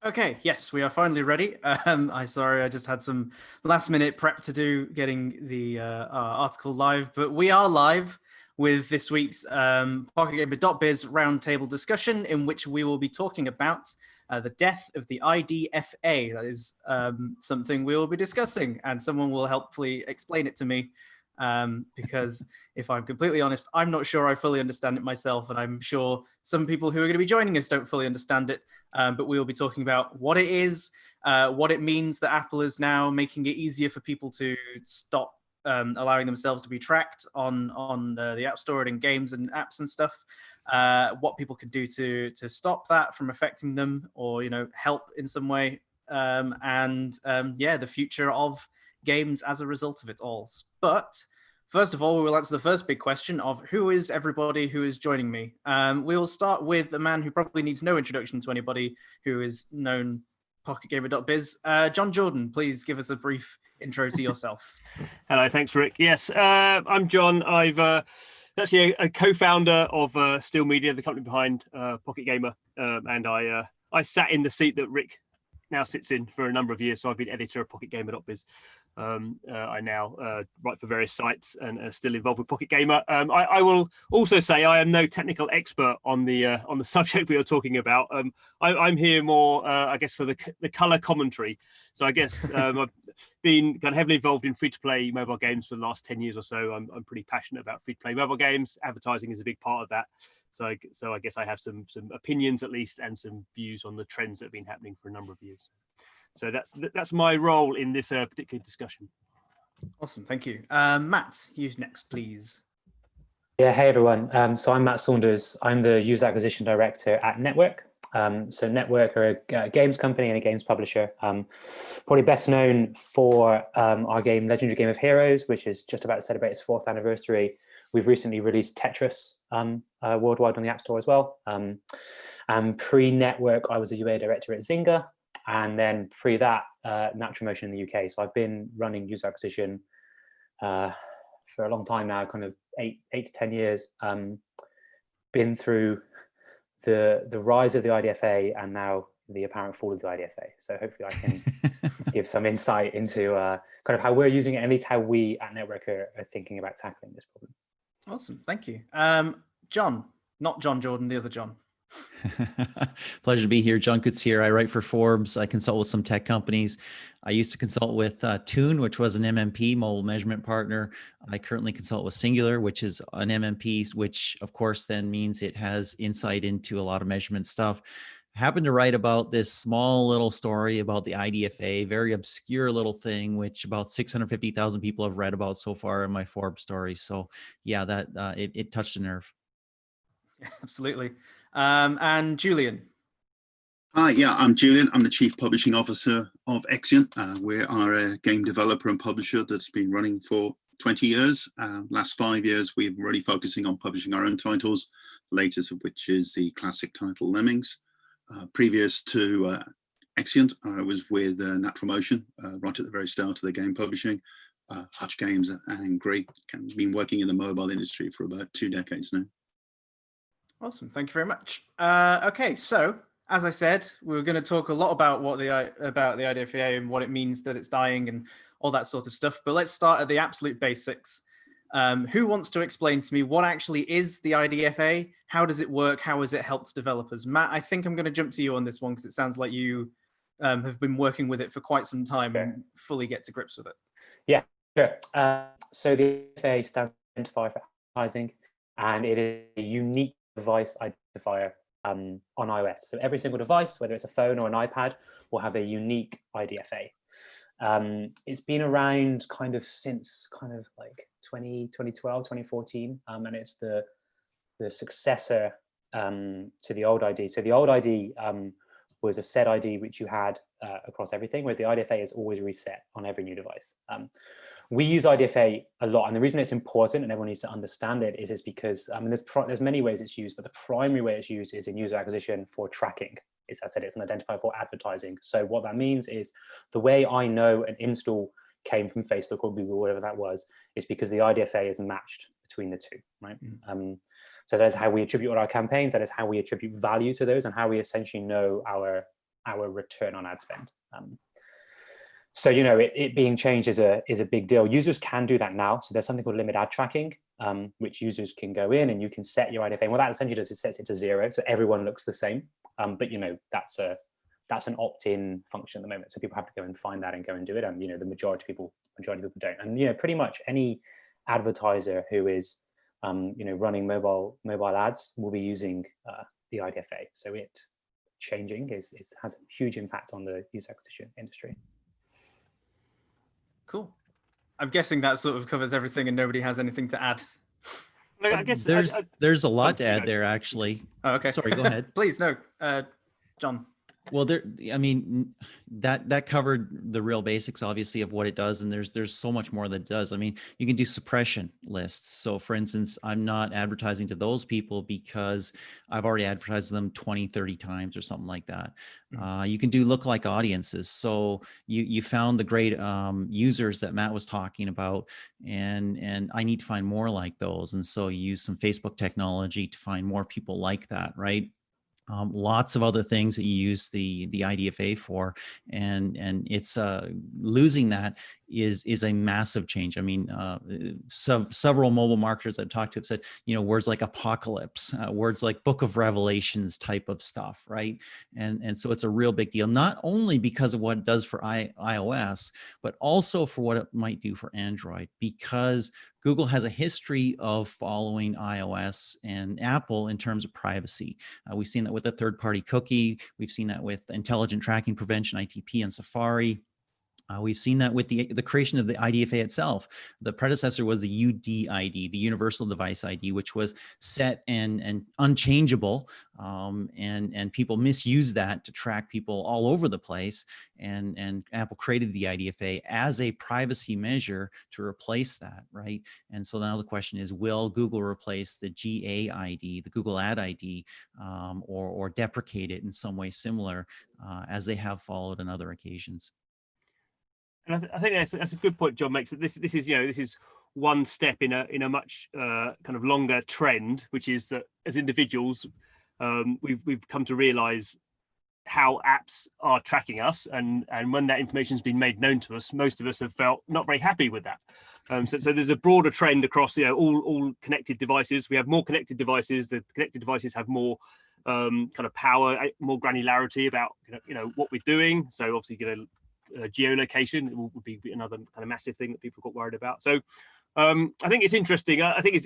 Okay, yes, we are finally ready. I just had some last minute prep to do getting the article live, but we are live with this week's PocketGamer.biz roundtable discussion, in which we will be talking about the death of the IDFA. That is something we will be discussing, and someone will helpfully explain it to me. Because if I'm completely honest, I'm not sure I fully understand it myself, and I'm sure some people who are going to be joining us don't fully understand it. But we will be talking about what it is, what it means that Apple is now making it easier for people to stop allowing themselves to be tracked on the App Store and in games and apps and stuff. What people can do to stop that from affecting them, or help in some way, yeah, the future of games as a result of it all. But first of all, we will answer the first big question of who is everybody who is joining me. We will start with a man who probably needs no introduction to anybody who is known PocketGamer.biz. John Jordan, please give us a brief intro to yourself. Hello, thanks, Rick. Yes, I'm John. I've actually a co-founder of Steel Media, the company behind Pocket Gamer, and I sat in the seat that Rick now sits in for a number of years. So I've been editor of PocketGamer.biz. I now write for various sites and are still involved with Pocket Gamer. I will also say I am no technical expert on the subject we are talking about. I'm here more, I guess, for the color commentary. So I guess I've been kind of heavily involved in free-to-play mobile games for the last 10 years or so. I'm pretty passionate about free-to-play mobile games. Advertising is a big part of that. So I guess I have some opinions at least, and some views on the trends that have been happening for a number of years. So that's my role in this particular discussion. Awesome, thank you. Matt, you next, please. Yeah, hey everyone. So I'm Matt Saunders. I'm the user acquisition director at Network. So Network are a games company and a games publisher. Probably best known for our game Legendary Game of Heroes, which is just about to celebrate its 4th anniversary. We've recently released Tetris worldwide on the App Store as well. And pre-Network, I was a UA director at Zynga. And then pre that, Natural Motion in the UK. So I've been running user acquisition for a long time now, kind of 8 to 10 years. Been through the rise of the IDFA and now the apparent fall of the IDFA. So hopefully I can give some insight into kind of how we're using it, and at least how we at Network are thinking about tackling this problem. Awesome, thank you. John, not John Jordan, the other John. Pleasure to be here. John Kutz here. I write for Forbes. I consult with some tech companies. I used to consult with Tune, which was an MMP, mobile measurement partner. I currently consult with Singular, which is an MMP, which of course then means it has insight into a lot of measurement stuff. I happened to write about this small little story about the IDFA, very obscure little thing, which about 650,000 people have read about so far in my Forbes story. So yeah, that it touched a nerve. Absolutely. And Julian. Hi, yeah, I'm Julian. I'm the Chief Publishing Officer of Exeunt. We are a game developer and publisher that's been running for 20 years. Last 5 years, we're really focusing on publishing our own titles, latest of which is the classic title Lemmings. Previous to Exeunt, I was with Natural Motion, right at the very start of the game publishing. Hutch Games and Greek. Been working in the mobile industry for about 2 decades now. Awesome, thank you very much. Okay, so as I said, we were going to talk a lot about the IDFA and what it means that it's dying and all that sort of stuff. But let's start at the absolute basics. Who wants to explain to me what actually is the IDFA? How does it work? How has it helped developers? Matt, I think I'm going to jump to you on this one because it sounds like you have been working with it for quite some time and fully get to grips with it. Yeah, sure. So the IDFA stands for Identifier for Advertising, and it is a unique device identifier on iOS. So every single device, whether it's a phone or an iPad, will have a unique IDFA. It's been around kind of since kind of like 2012, 2014, and it's the successor to the old ID. So the old ID was a set ID which you had across everything, whereas the IDFA is always reset on every new device. We use IDFA a lot, and the reason it's important and everyone needs to understand it is because there's many ways it's used, but the primary way it's used is in user acquisition for tracking. As I said, it's an identifier for advertising. So what that means is the way I know an install came from Facebook or Google, whatever that was, is because the IDFA is matched between the two, right? So that is how we attribute all our campaigns. That is how we attribute value to those, and how we essentially know our our return on ad spend. So, you know, it being changed is a big deal. Users can do that now. So there's something called limit ad tracking, which users can go in and you can set your IDFA. What that essentially does is sets it to 0, so everyone looks the same. But, you know, that's an opt-in function at the moment. So people have to go and find that and go and do it. And, you know, the majority of people don't. And, you know, pretty much any advertiser who is, you know, running mobile ads will be using the IDFA. So it changing has a huge impact on the user acquisition industry. Cool. I'm guessing that sort of covers everything and nobody has anything to add. I guess there's a lot to add there, actually. Oh, okay. Sorry, go ahead. Please, no. John. Well, I mean, that covered the real basics, obviously, of what it does. And there's so much more that it does. I mean, you can do suppression lists. So for instance, I'm not advertising to those people because I've already advertised to them 20, 30 times or something like that. You can do lookalike audiences. So you found the great users that Matt was talking about, and I need to find more like those. And so you use some Facebook technology to find more people like that, right? Lots of other things that you use the IDFA for, and it's losing that is a massive change. I mean, several mobile marketers I've talked to have said, you know, words like apocalypse, words like Book of Revelations type of stuff, right? And so it's a real big deal, not only because of what it does for iOS, but also for what it might do for Android, because Google has a history of following iOS and Apple in terms of privacy. We've seen that with the third-party cookie. We've seen that with intelligent tracking prevention, ITP, and Safari. We've seen that with the creation of the IDFA itself. The predecessor was the UDID, the Universal Device ID, which was set and unchangeable, and people misused that to track people all over the place. And Apple created the IDFA as a privacy measure to replace that, right? And so now the question is, will Google replace the GAID, the Google Ad ID, or deprecate it in some way similar, as they have followed on other occasions? And I think that's a good point John makes, that this is, you know, this is one step in a much kind of longer trend, which is that as individuals, we've come to realize how apps are tracking us, and when that information has been made known to us, most of us have felt not very happy with that. So there's a broader trend across, you know, all connected devices. We have more connected devices. The connected devices have more kind of power, more granularity about you know what we're doing. So obviously, you know, geolocation would be another kind of massive thing that people got worried about. So I think it's interesting. I think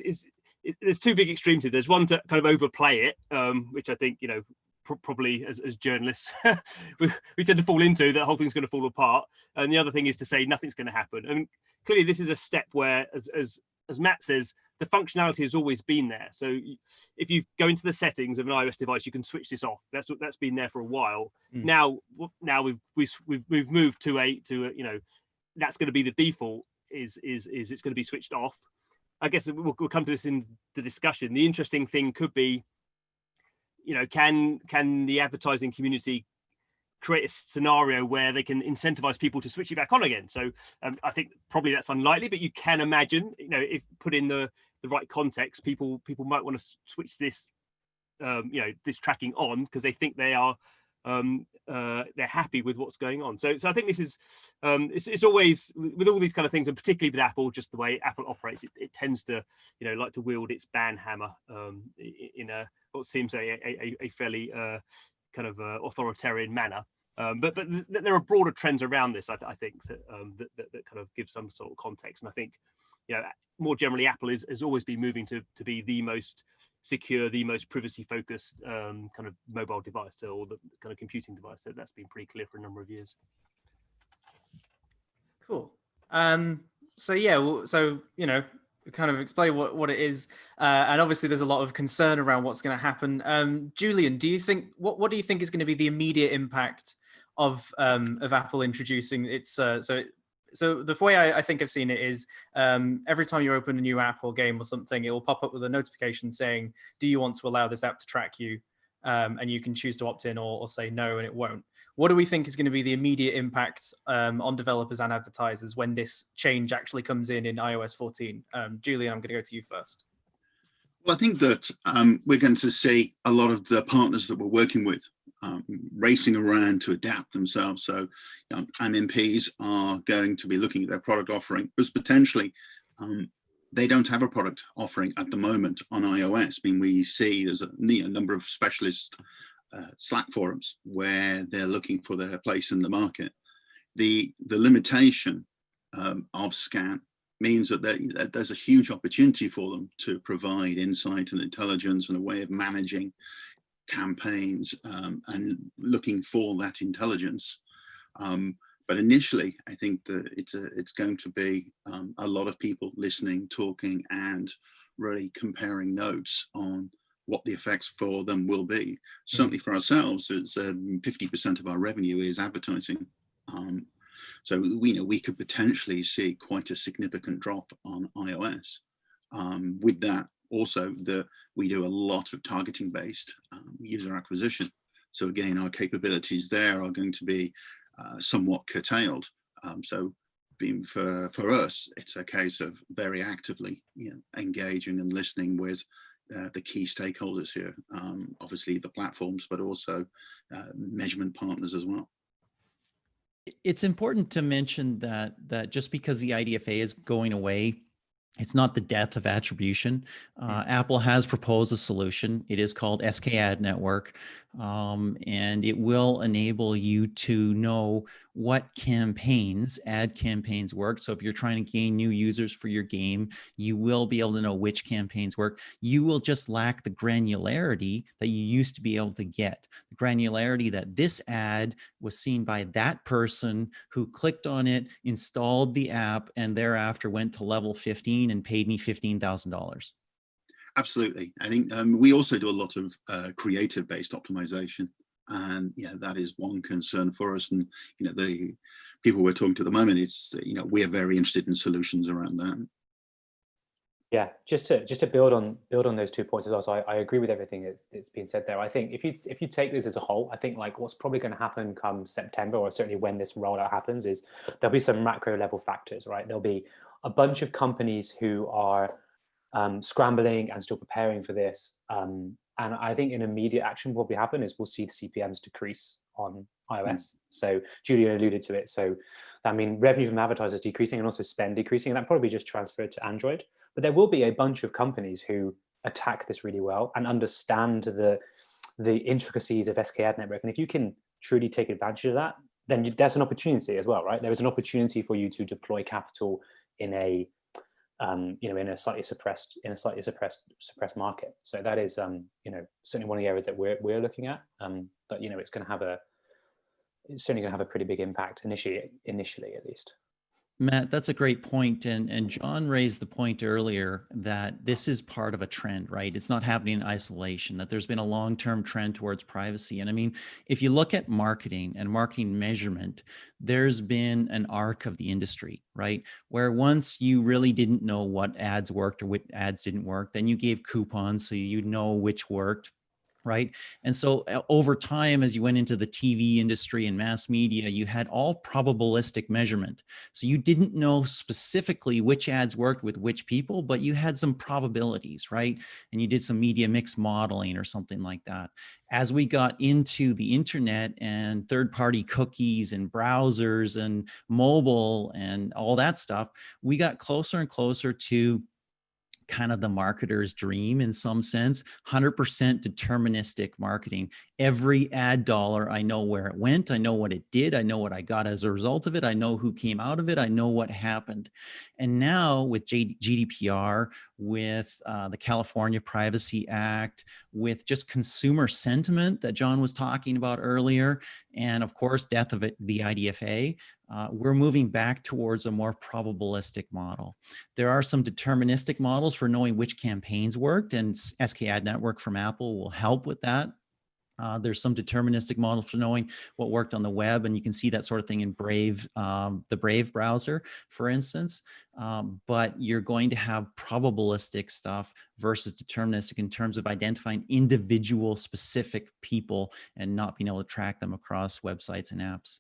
there's two big extremes here. There's one to kind of overplay it, which I think, you know, probably as journalists we tend to fall into, that whole thing's going to fall apart. And the other thing is to say nothing's going to happen. I mean, clearly this is a step where, as Matt says, the functionality has always been there. So if you go into the settings of an iOS device, you can switch this off. That's been there for a while. Now we've moved to a you know, that's going to be the default. Is it's going to be switched off. I guess we'll come to this in the discussion. The interesting thing could be, you know, can the advertising community create a scenario where they can incentivize people to switch it back on again? So I think probably that's unlikely, but you can imagine, you know, if put in the right context, people might want to switch this, you know, this tracking on because they think they are they're happy with what's going on. So I think this is it's always with all these kind of things, and particularly with Apple, just the way Apple operates, it tends to, you know, like to wield its ban hammer in a what seems a fairly kind of authoritarian manner. But there are broader trends around this, I think, that kind of give some sort of context. And I think, you know, more generally, Apple has always been moving to be the most secure, the most privacy focused kind of mobile device, or the kind of computing device. So that's been pretty clear for a number of years. Cool. So yeah, so you know, kind of explain what it is, and obviously there's a lot of concern around what's going to happen. Julian, do you think what do you think is going to be the immediate impact of Apple introducing its so the way I think I've seen it is every time you open a new app or game or something, it will pop up with a notification saying, do you want to allow this app to track you? And you can choose to opt in or say no, and it won't. What do we think is going to be the immediate impact on developers and advertisers when this change actually comes in iOS 14? Julian, I'm going to go to you first. Well, I think that we're going to see a lot of the partners that we're working with racing around to adapt themselves. So MMPs are going to be looking at their product offering, because potentially they don't have a product offering at the moment on iOS. I mean, we see there's a number of specialist Slack forums where they're looking for their place in the market. The limitation of Scan means that there's a huge opportunity for them to provide insight and intelligence and a way of managing campaigns and looking for that intelligence. But initially, I think that it's going to be a lot of people listening, talking, and really comparing notes on what the effects for them will be. Certainly for ourselves, it's 50% of our revenue is advertising. So we could potentially see quite a significant drop on iOS. With that, also we do a lot of targeting based user acquisition. So again, our capabilities there are going to be somewhat curtailed. So being for us, it's a case of very actively engaging and listening with the key stakeholders here. Obviously the platforms, but also measurement partners as well. It's important to mention that just because the IDFA is going away, it's not the death of attribution. Apple has proposed a solution. It is called SK Ad Network, and it will enable you to know what ad campaigns work. So if you're trying to gain new users for your game, you will be able to know which campaigns work. You will just lack the granularity that you used to be able to get. The granularity that this ad was seen by that person who clicked on it, installed the app, and thereafter went to level 15 and paid me $15,000. Absolutely. I think we also do a lot of creative based optimization. And that is one concern for us. And the people we're talking to at the moment, it's we are very interested in solutions around that. Yeah, just to build on those 2 points as well. So I agree with everything that's been said there. I think if you take this as a whole, I think like what's probably going to happen come September, or certainly when this rollout happens, is there'll be some macro level factors, right? There'll be a bunch of companies who are scrambling and still preparing for this. And I think an immediate action will probably happen is we'll see the CPMs decrease on iOS. So Julian alluded to it. So that means revenue from advertisers decreasing and also spend decreasing, and that probably just transferred to Android. But there will be a bunch of companies who attack this really well and understand the intricacies of SK Ad Network. And if you can truly take advantage of that, then that's an opportunity as well, right? There is an opportunity for you to deploy capital in a in a slightly suppressed market. So that is certainly one of the areas that we're looking at. But it's certainly going to have a pretty big impact initially at least. Matt, that's a great point. And John raised the point earlier that this is part of a trend, right? It's not happening in isolation, that there's been a long-term trend towards privacy. And I mean, if you look at marketing and marketing measurement, there's been an arc of the industry, right? Where once you really didn't know what ads worked or what ads didn't work, then you gave coupons so you know which worked. Right. And so over time, as you went into the TV industry and mass media, you had all probabilistic measurement. So you didn't know specifically which ads worked with which people, but you had some probabilities, right? And you did some media mix modeling or something like that. As we got into the internet and third-party cookies and browsers and mobile and all that stuff, we got closer and closer to kind of the marketer's dream in some sense, 100% deterministic marketing. Every ad dollar, I know where it went. I know what it did. I know what I got as a result of it. I know who came out of it. I know what happened. And now with GDPR, with the California Privacy Act, with just consumer sentiment that John was talking about earlier, and of course, death of the IDFA, we're moving back towards a more probabilistic model. There are some deterministic models for knowing which campaigns worked, and SK Ad Network from Apple will help with that. There's some deterministic models for knowing what worked on the web, and you can see that sort of thing in Brave, the Brave browser, for instance. But you're going to have probabilistic stuff versus deterministic in terms of identifying individual specific people and not being able to track them across websites and apps.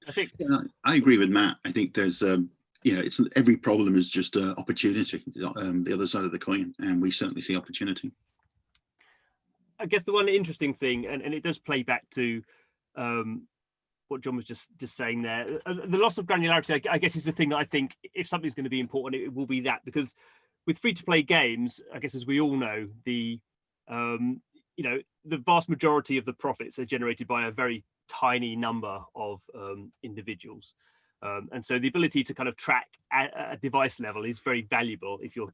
I think I agree with Matt. I think there's it's every problem is just an opportunity, the other side of the coin, and we certainly see opportunity. I guess the one interesting thing, and it does play back to what John was just saying there, the loss of granularity, I guess, is the thing that I think if something's going to be important, it will be that, because with free-to-play games, I guess, as we all know, the vast majority of the profits are generated by a very tiny number of individuals. And so the ability to kind of track at a device level is very valuable if you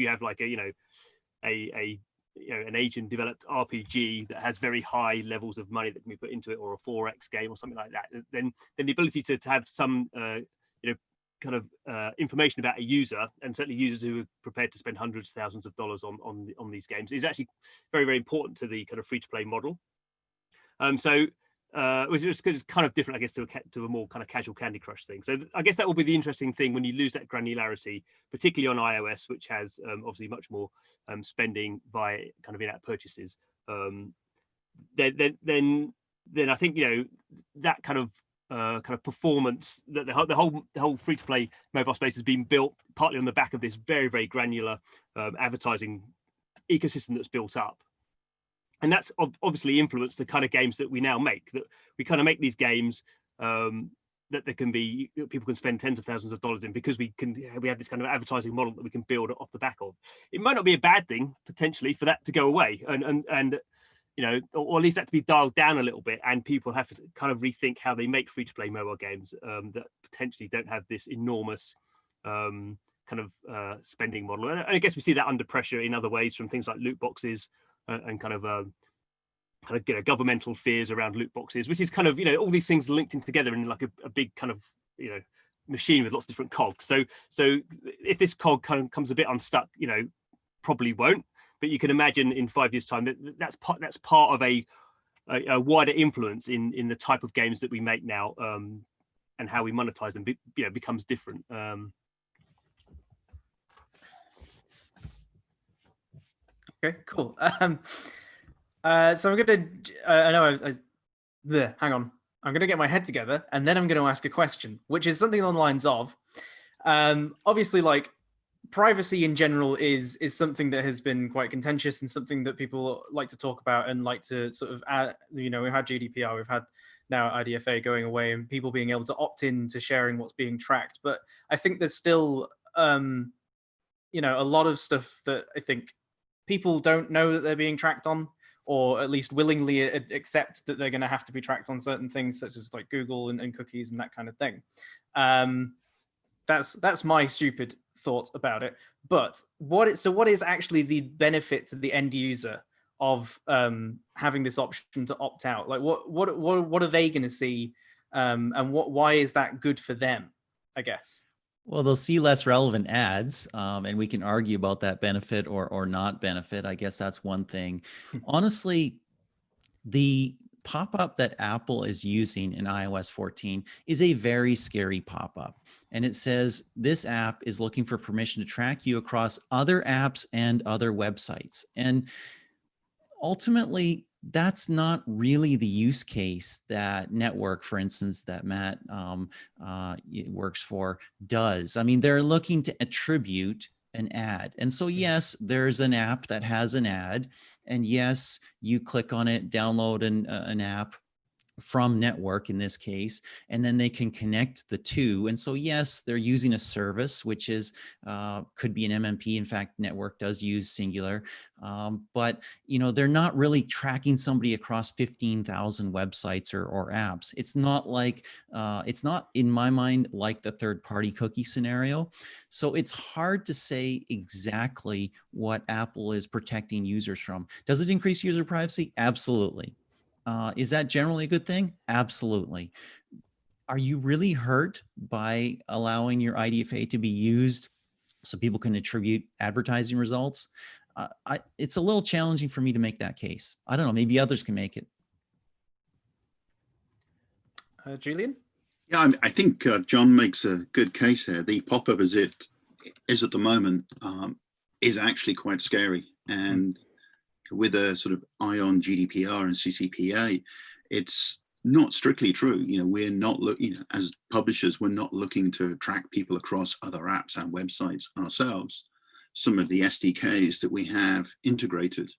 have like an Asian developed RPG that has very high levels of money that can be put into it, or a 4X game or something like that, then the ability to have some information about a user, and certainly users who are prepared to spend hundreds of thousands of dollars on these games, is actually very, very important to the kind of free-to-play model. Which is kind of different, I guess, to a more kind of casual Candy Crush thing. So I guess that will be the interesting thing when you lose that granularity, particularly on iOS, which has obviously much more spending via kind of in-app purchases. Then I think that kind of performance, that the whole free-to-play mobile space has been built partly on the back of this very, very granular advertising ecosystem that's built up. And that's obviously influenced the kind of games that we now make. That we kind of make these games that people can spend tens of thousands of dollars in, because we have this kind of advertising model that we can build off the back of. It might not be a bad thing potentially for that to go away, and or at least that to be dialed down a little bit, and people have to kind of rethink how they make free-to-play mobile games that potentially don't have this enormous spending model. And I guess we see that under pressure in other ways, from things like loot boxes. And governmental fears around loot boxes, which is kind of all these things linked in together in like a big kind of machine with lots of different cogs. So if this cog kind of comes a bit unstuck, probably won't. But you can imagine in 5 years' time that's part of a wider influence in the type of games that we make now, and how we monetize them becomes different. Okay, cool. So I'm gonna. I know. Hang on. I'm gonna get my head together, and then I'm going to ask a question, which is something on the lines of, obviously, like privacy in general is something that has been quite contentious, and something that people like to talk about and like to sort of add. We've had GDPR, we've had now IDFA going away, and people being able to opt in to sharing what's being tracked. But I think there's still, a lot of stuff that I think people don't know that they're being tracked on, or at least willingly accept that they're going to have to be tracked on certain things, such as like Google and cookies and that kind of thing. That's my stupid thought about it. But what is actually the benefit to the end user of having this option to opt out? Like what are they going to see, and why is that good for them, I guess? Well, they'll see less relevant ads, and we can argue about that benefit or not benefit. I guess that's one thing. Honestly, the pop-up that Apple is using in iOS 14 is a very scary pop-up. And it says, this app is looking for permission to track you across other apps and other websites. And ultimately, that's not really the use case that Network, for instance, that Matt works for, does. I mean, they're looking to attribute an ad. And so, yes, there's an app that has an ad. And yes, you click on it, download an app from Network in this case, and then they can connect the two. And so, yes, they're using a service, which is could be an MMP. In fact, Network does use Singular, but they're not really tracking somebody across 15,000 websites or apps. It's not like it's not, in my mind, like the third-party cookie scenario. So it's hard to say exactly what Apple is protecting users from. Does it increase user privacy? Absolutely. Is that generally a good thing? Absolutely. Are you really hurt by allowing your IDFA to be used so people can attribute advertising results? It's a little challenging for me to make that case. I don't know, maybe others can make it. Julian? Yeah, I think John makes a good case here. The pop-up as it is at the moment is actually quite scary. And with a sort of eye on GDPR and CCPA, it's not strictly true. We're not as publishers, we're not looking to track people across other apps and websites ourselves. Some of the SDKs that we have integrated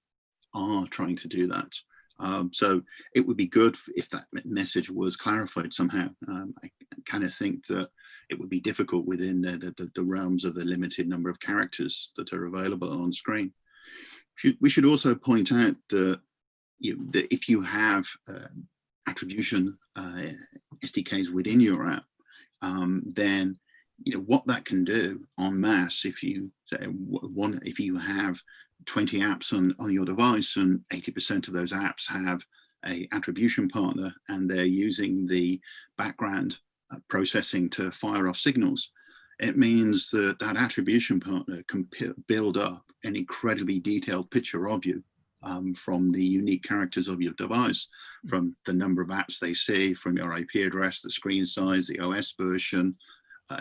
are trying to do that. So it would be good if that message was clarified somehow. I kind of think that it would be difficult within the realms of the limited number of characters that are available on screen. We should also point out that, that if you have attribution SDKs within your app, then what that can do en masse, if you have 20 apps on your device and 80% of those apps have a attribution partner and they're using the background processing to fire off signals, it means that that attribution partner can build up an incredibly detailed picture of you from the unique characters of your device, from the number of apps they see, from your IP address, the screen size, the OS version,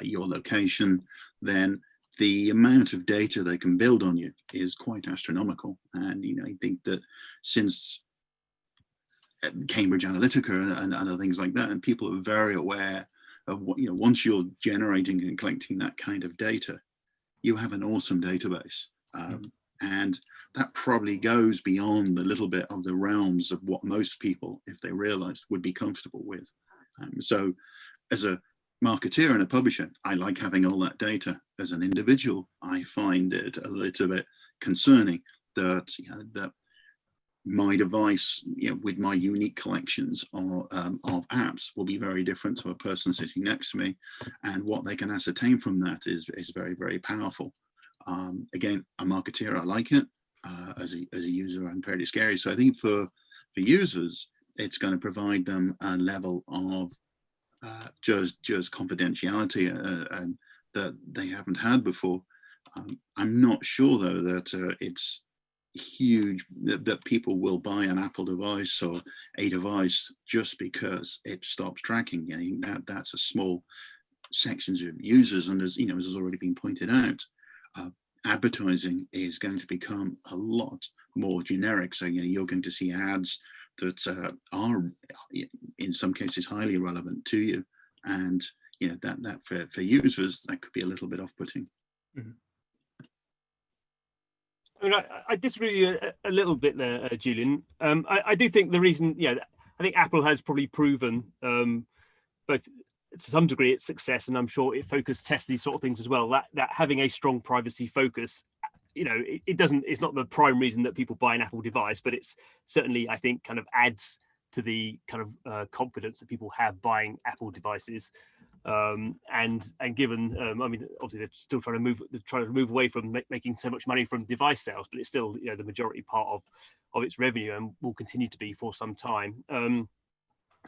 your location. Then the amount of data they can build on you is quite astronomical. And I think that since Cambridge Analytica and other things like that, and people are very aware of what, once you're generating and collecting that kind of data, you have an awesome database. And that probably goes beyond the little bit of the realms of what most people, if they realized, would be comfortable with. So as a marketeer and a publisher, I like having all that data. As an individual, I find it a little bit concerning that, that my device, with my unique collections of apps will be very different to a person sitting next to me. And what they can ascertain from that is very, very powerful. Again, a marketeer, I like it. As a user, I'm fairly scary. So I think for users, it's going to provide them a level of just confidentiality that they haven't had before. I'm not sure though that it's huge that people will buy an Apple device or a device just because it stops tracking. I think that's a small sections of users, and as has already been pointed out, advertising is going to become a lot more generic. So you're going to see ads that are in some cases highly relevant to you, and that for users that could be a little bit off-putting. Mm-hmm. I mean, I disagree with you a little bit there, Julian. I do think the reason, I think Apple has probably proven both to some degree its success, and I'm sure it focus tests these sort of things as well, that having a strong privacy focus, it's not the prime reason that people buy an Apple device, but it's certainly, I think, kind of adds to the kind of confidence that people have buying Apple devices. And given, I mean, obviously they're still trying to move away from making so much money from device sales, but it's still the majority part of its revenue and will continue to be for some time.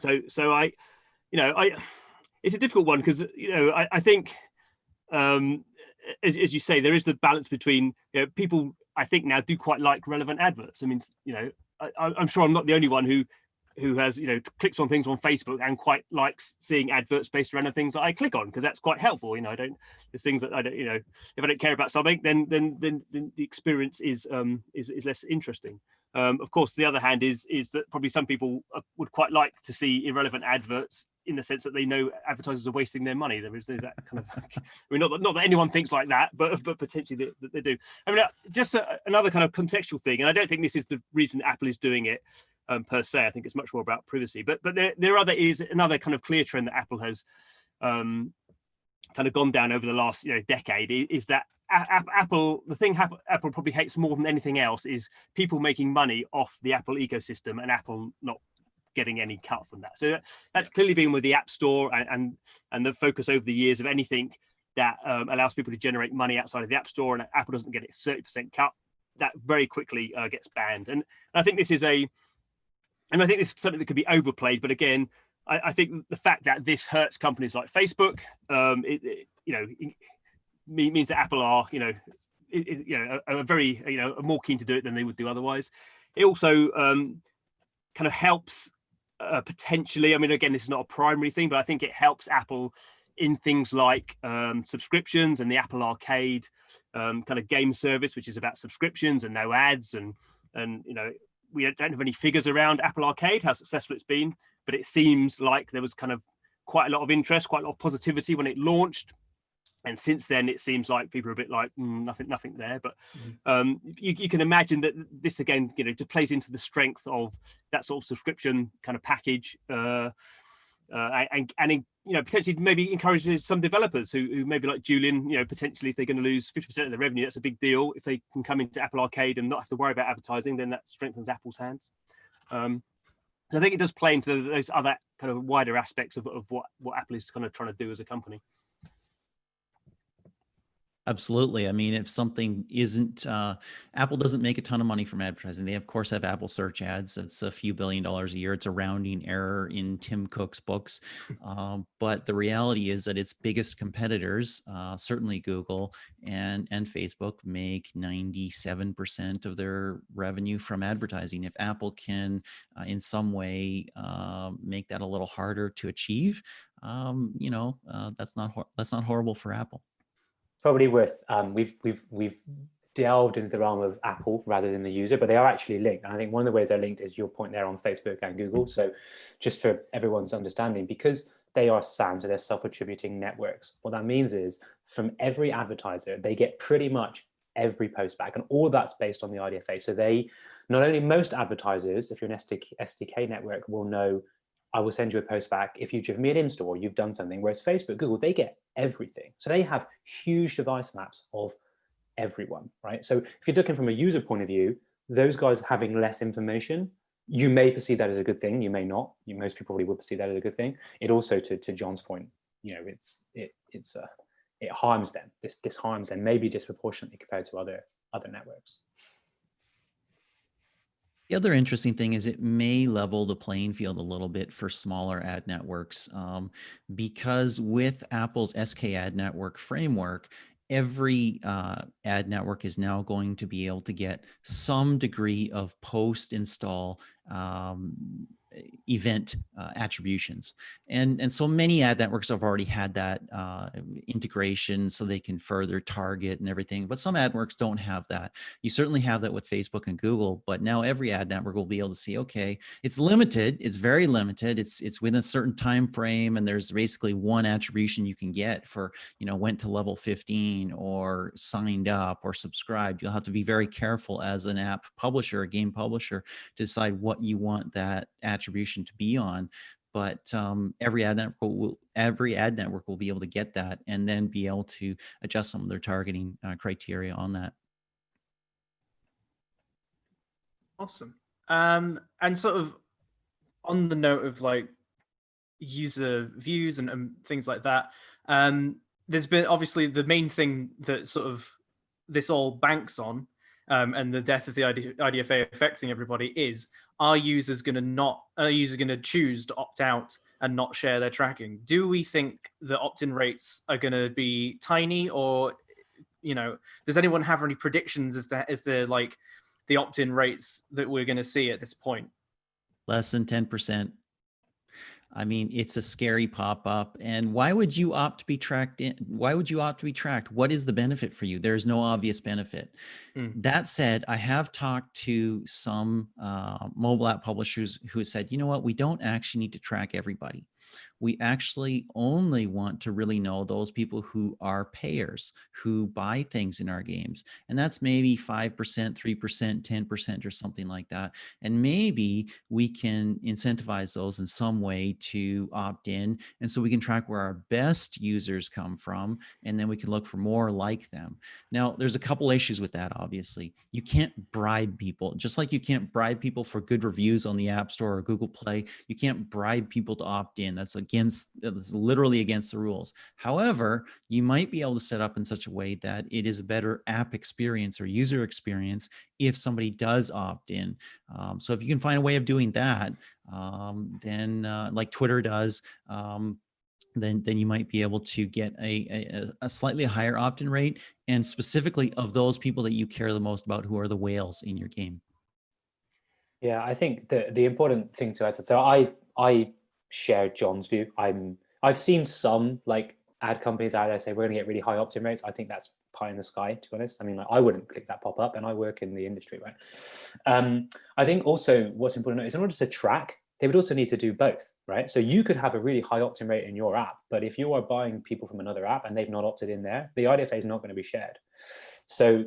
So I it's a difficult one because I think as you say, there is the balance between people I think now do quite like relevant adverts. I mean, I'm sure I'm not the only one who has clicks on things on Facebook and quite likes seeing adverts based around the things that I click on, because that's quite helpful. There's things that I don't, if I don't care about something, then the experience is less interesting. Of course, the other hand is that probably some people would quite like to see irrelevant adverts in the sense that they know advertisers are wasting their money. There's that kind of, I mean, not that anyone thinks like that, but potentially they do. I mean, just another kind of contextual thing, and I don't think this is the reason Apple is doing it per se. I think it's much more about privacy. But there is another kind of clear trend that Apple has kind of gone down over the last decade is that Apple, the thing Apple probably hates more than anything else is people making money off the Apple ecosystem and Apple not getting any cut from that. So that's clearly been with the App Store and the focus over the years of anything that allows people to generate money outside of the App Store, and Apple doesn't get its 30% cut, that very quickly gets banned. And I think this is something that could be overplayed. But again, I think the fact that this hurts companies like Facebook, means that Apple are, are very, are more keen to do it than they would do otherwise. It also kind of helps potentially. I mean, again, this is not a primary thing, but I think it helps Apple in things like subscriptions and the Apple Arcade kind of game service, which is about subscriptions and no ads and we don't have any figures around Apple Arcade, how successful it's been, but it seems like there was kind of quite a lot of interest, quite a lot of positivity when it launched. And since then, it seems like people are a bit like nothing there. But you can imagine that this again, just plays into the strength of that sort of subscription kind of package, and potentially maybe encourages some developers who maybe like Julian, potentially if they're going to lose 50% of their revenue, that's a big deal. If they can come into Apple Arcade and not have to worry about advertising, then that strengthens Apple's hands. I think it does play into those other kind of wider aspects of what Apple is kind of trying to do as a company. Absolutely. I mean, if something isn't, Apple doesn't make a ton of money from advertising. They, of course, have Apple search ads. It's a few $1 billion a year. It's a rounding error in Tim Cook's books. But the reality is that its biggest competitors, certainly Google and Facebook, make 97% of their revenue from advertising. If Apple can, in some way, make that a little harder to achieve, that's not horrible for Apple. Probably worth we've delved into the realm of Apple rather than the user, but they are actually linked. And I think one of the ways they're linked is your point there on Facebook and Google. So just for everyone's understanding, because they are SAN, so they're self-attributing networks, what that means is from every advertiser, they get pretty much every post back, and all that's based on the IDFA. So they, not only most advertisers, if you're an SDK network, will know, I will send you a post back if you've given me an install or you've done something, whereas Facebook, Google, they get everything. So they have huge device maps of everyone, right? So if you're looking from a user point of view, those guys having less information, you may perceive that as a good thing, you may not. Most people probably would perceive that as a good thing. It also, to John's point, it harms them. This harms them maybe disproportionately compared to other networks. The other interesting thing is it may level the playing field a little bit for smaller ad networks, because with Apple's SK ad network framework, every ad network is now going to be able to get some degree of post-install event attributions. And so many ad networks have already had that integration so they can further target and everything, but some ad networks don't have that. You certainly have that with Facebook and Google, but now every ad network will be able to see, okay, it's limited, it's very limited, it's within a certain time frame, and there's basically one attribution you can get for, went to level 15 or signed up or subscribed. You'll have to be very careful as an app publisher, a game publisher, to decide what you want that attribution to be on. But every ad network will be able to get that and then be able to adjust some of their targeting criteria on that. Awesome. And sort of on the note of like user views and things like that, there's been obviously the main thing that sort of this all banks on, and the death of the IDFA affecting everybody is, are users going to choose to opt out and not share their tracking? Do we think the opt-in rates are going to be tiny, or does anyone have any predictions as to like the opt-in rates that we're going to see at this point? Less than 10%. I mean, it's a scary pop-up. And why would you opt to be tracked in? Why would you opt to be tracked? What is the benefit for you? There's no obvious benefit. That said, I have talked to some mobile app publishers who said, you know what, we don't actually need to track everybody. We actually only want to really know those people who are payers, who buy things in our games. And that's maybe 5%, 3%, 10% or something like that. And maybe we can incentivize those in some way to opt in. And so we can track where our best users come from, and then we can look for more like them. Now, there's a couple issues with that, obviously. You can't bribe people, just like you can't bribe people for good reviews on the App Store or Google Play. You can't bribe people to opt in. That's literally against the rules. However, you might be able to set up in such a way that it is a better app experience or user experience if somebody does opt in. So if you can find a way of doing that, then like Twitter does, then you might be able to get a slightly higher opt-in rate, and specifically of those people that you care the most about, who are the whales in your game. Yeah, I think the important thing to add, so I share John's view. I've seen some like ad companies out there say we're going to get really high opt-in rates, I think that's pie in the sky, to be honest. I mean, like, I wouldn't click that pop-up, and I work in the industry, right? I think also what's important to know is in order to track, they would also need to do both, right? So you could have a really high opt-in rate in your app, but if you are buying people from another app and they've not opted in there, the IDFA is not going to be shared. So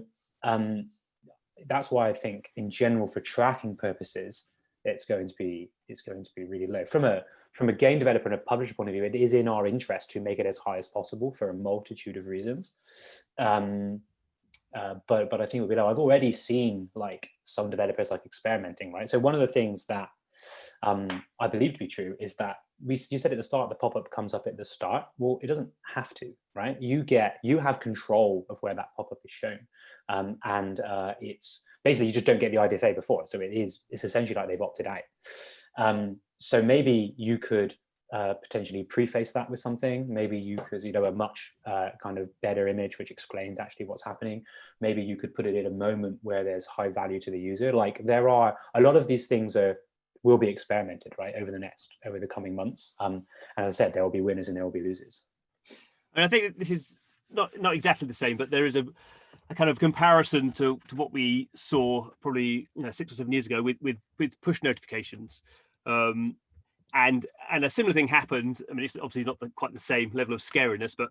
that's why I think in general, for tracking purposes, it's going to be really low. From a game developer and a publisher point of view, it is in our interest to make it as high as possible for a multitude of reasons. But I think I've already seen like some developers like experimenting, right? So one of the things that I believe to be true is that you said at the start the pop-up comes up at the start. Well, it doesn't have to, right? You have control of where that pop-up is shown, and it's basically you just don't get the IDFA before, so it's essentially like they've opted out. So maybe you could potentially preface that with something. Maybe you could, a much kind of better image which explains actually what's happening. Maybe you could put it in a moment where there's high value to the user. Like there are a lot of these things will be experimented, right, over the coming months. And as I said, there will be winners and there will be losers. And I think this is not exactly the same, but there is a kind of comparison to what we saw probably 6 or 7 years ago with push notifications. And a similar thing happened. I mean, it's obviously not quite the same level of scariness, but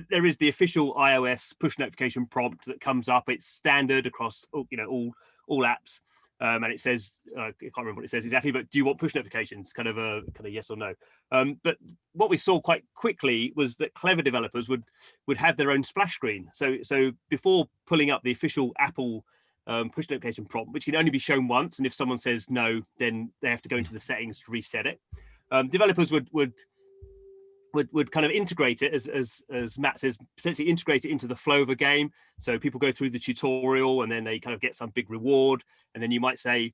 there is the official iOS push notification prompt that comes up. It's standard across all apps, and it says I can't remember what it says exactly, but do you want push notifications? Kind of yes or no. But what we saw quite quickly was that clever developers would have their own splash screen. So before pulling up the official Apple push notification prompt, which can only be shown once, and if someone says no, then they have to go into the settings to reset it. Developers would kind of integrate it, as Matt says, potentially integrate it into the flow of a game. So people go through the tutorial and then they kind of get some big reward, and then you might say,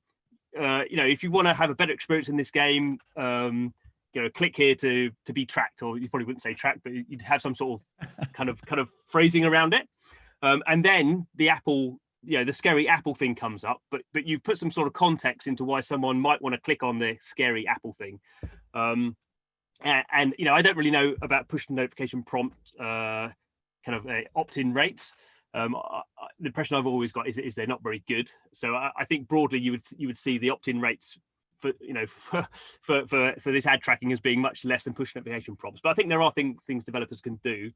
if you want to have a better experience in this game, click here to be tracked, or you probably wouldn't say tracked, but you'd have some sort of kind of phrasing around it, and then the Apple. The scary Apple thing comes up, but you've put some sort of context into why someone might want to click on the scary Apple thing. And I don't really know about push notification prompt kind of opt-in rates. The impression I've always got is they're not very good. So I think broadly you would see the opt-in rates for this ad tracking as being much less than push notification prompts. But I think there are things developers can do.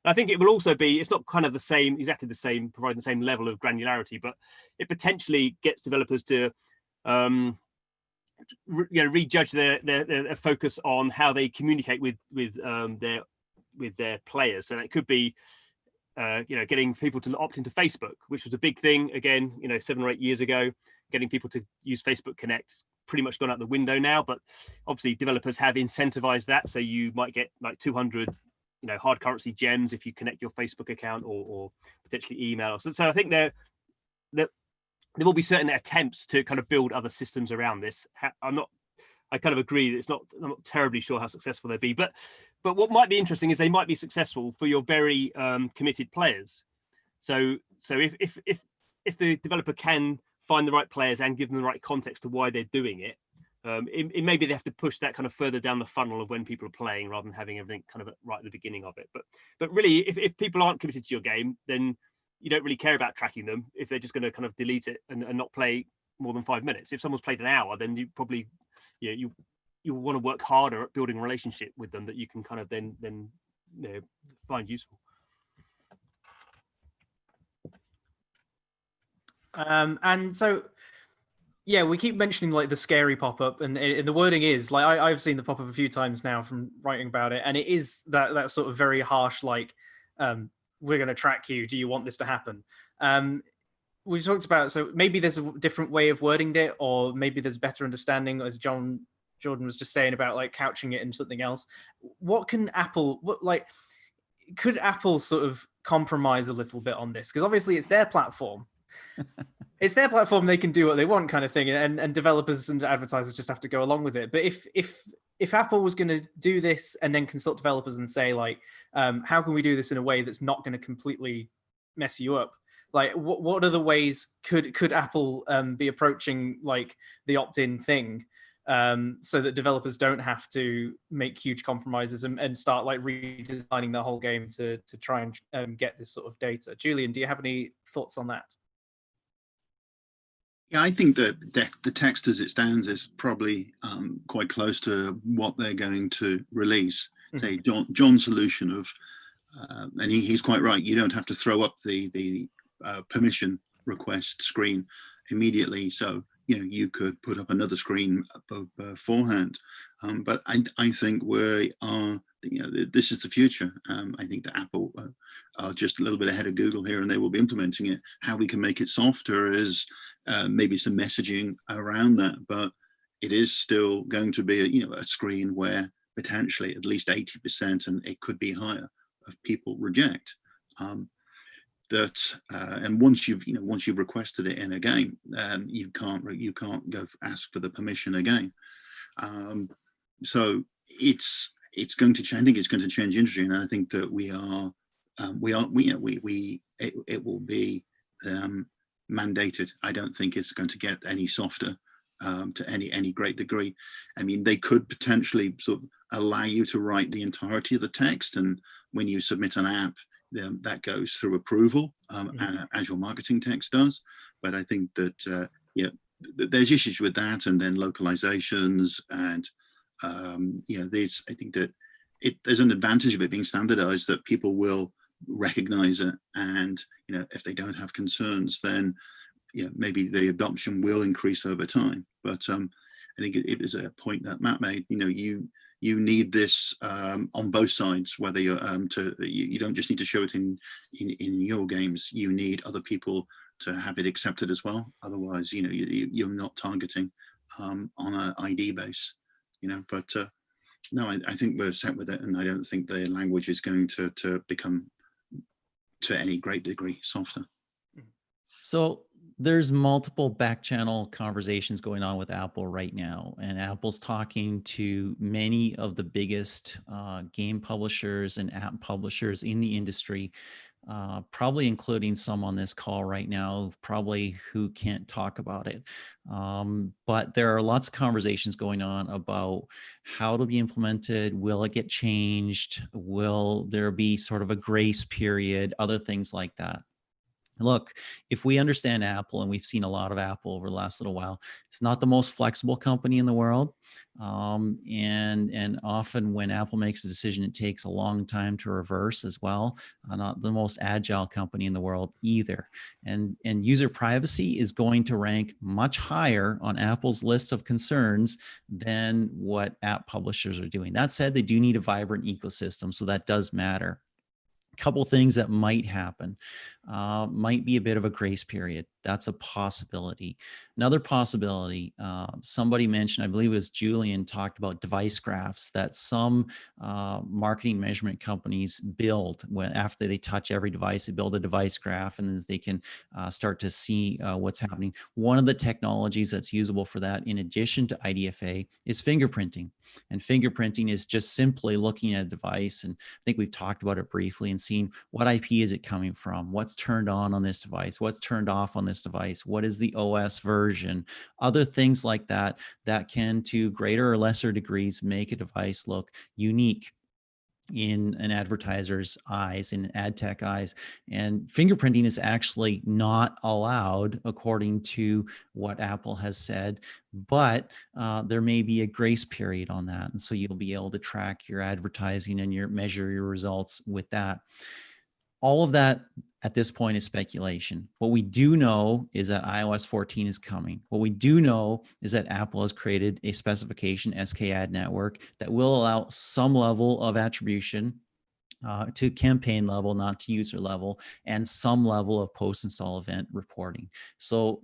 And I think it will also be, it's not kind of exactly the same, providing the same level of granularity, but it potentially gets developers to rejudge their focus on how they communicate with their players. So it could be getting people to opt into Facebook, which was a big thing again 7 or 8 years ago. Getting people to use Facebook Connect pretty much gone out the window now, but obviously developers have incentivized that, so you might get like 200 hard currency gems if you connect your Facebook account or potentially email. So I think there will be certain attempts to kind of build other systems around this. I kind of agree that I'm not terribly sure how successful they'll be, but what might be interesting is they might be successful for your very committed players. So if the developer can find the right players and give them the right context to why they're doing it, maybe they have to push that kind of further down the funnel of when people are playing, rather than having everything kind of right at the beginning of it. But really, if people aren't committed to your game, then you don't really care about tracking them if they're just going to kind of delete it and not play more than 5 minutes. If someone's played an hour, then you probably you want to work harder at building a relationship with them that you can kind of then find useful. And so, yeah, we keep mentioning like the scary pop-up, and the wording is like I've seen the pop-up a few times now from writing about it, and it is that sort of very harsh, like we're going to track you. Do you want this to happen? We've talked about, so maybe there's a different way of wording it, or maybe there's better understanding, as Jordan was just saying about like couching it in something else. Could Apple sort of compromise a little bit on this? Because obviously it's their platform. It's their platform, they can do what they want, kind of thing, and developers and advertisers just have to go along with it. But if Apple was going to do this and then consult developers and say like, how can we do this in a way that's not going to completely mess you up? Like, what other ways could Apple be approaching like the opt-in thing? so that developers don't have to make huge compromises and start like redesigning the whole game to try and get this sort of data. Julian, do you have any thoughts on that? Yeah, I think that the text as it stands is probably quite close to what they're going to release. Say John's solution of, and he's quite right. You don't have to throw up the permission request screen immediately. So you could put up another screen beforehand. But I think we are. This is the future. I think that Apple are just a little bit ahead of Google here, and they will be implementing it. How we can make it softer is maybe some messaging around that, but it is still going to be a screen where potentially at least 80%, and it could be higher, of people reject. And once you've requested it in a game, you can't go ask for the permission again. So it's going to change. I think it's going to change the industry, and I think that it will be mandated. I don't think it's going to get any softer to any great degree. I mean, they could potentially sort of allow you to write the entirety of the text, and when you submit an app, that goes through approval, as your marketing text does. But I think that there's issues with that, and then localizations, and I think that there's an advantage of it being standardized, that people will recognize it, and if they don't have concerns, then maybe the adoption will increase over time. But I think it is a point that Matt made. You need this on both sides. Whether you don't just need to show it in your games. You need other people to have it accepted as well. Otherwise, you're not targeting on an ID base. But no, I think we're set with it, and I don't think the language is going to become to any great degree softer. So there's multiple back channel conversations going on with Apple right now, and Apple's talking to many of the biggest game publishers and app publishers in the industry, probably including some on this call right now, probably who can't talk about it. But there are lots of conversations going on about how it'll be implemented. Will it get changed? Will there be sort of a grace period? Other things like that. Look, if we understand Apple, and we've seen a lot of Apple over the last little while, it's not the most flexible company in the world. And often when Apple makes a decision, it takes a long time to reverse as well. Not the most agile company in the world either. And user privacy is going to rank much higher on Apple's list of concerns than what app publishers are doing. That said, they do need a vibrant ecosystem, so that does matter. Couple things that might happen. Might be a bit of a grace period. That's a possibility. Another possibility, somebody mentioned, I believe it was Julian, talked about device graphs that some marketing measurement companies build after they touch every device. They build a device graph, and then they can start to see what's happening. One of the technologies that's usable for that, in addition to IDFA, is fingerprinting. And fingerprinting is just simply looking at a device, and I think we've talked about it briefly, and seeing what IP is it coming from, what's turned on this device, what's turned off on this device, what is the OS version, other things like that, that can, to greater or lesser degrees, make a device look unique in an advertiser's eyes, in ad tech eyes. And fingerprinting is actually not allowed according to what Apple has said, but there may be a grace period on that. And so you'll be able to track your advertising and measure your results with that. All of that at this point is speculation. What we do know is that iOS 14 is coming. What we do know is that Apple has created a specification SKAd network that will allow some level of attribution to campaign level, not to user level, and some level of post-install event reporting. So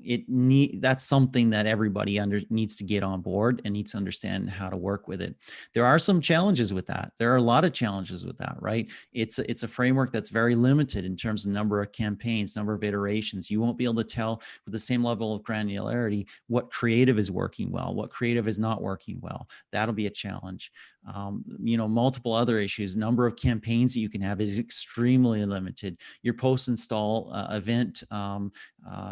that's something that everybody needs to get on board and needs to understand how to work with it. There are some challenges with that. There are a lot of challenges with that, right? It's a framework that's very limited in terms of number of campaigns, number of iterations. You won't be able to tell with the same level of granularity what creative is working well, what creative is not working well. That'll be a challenge. multiple other issues. Number of campaigns that you can have is extremely limited. Your post-install event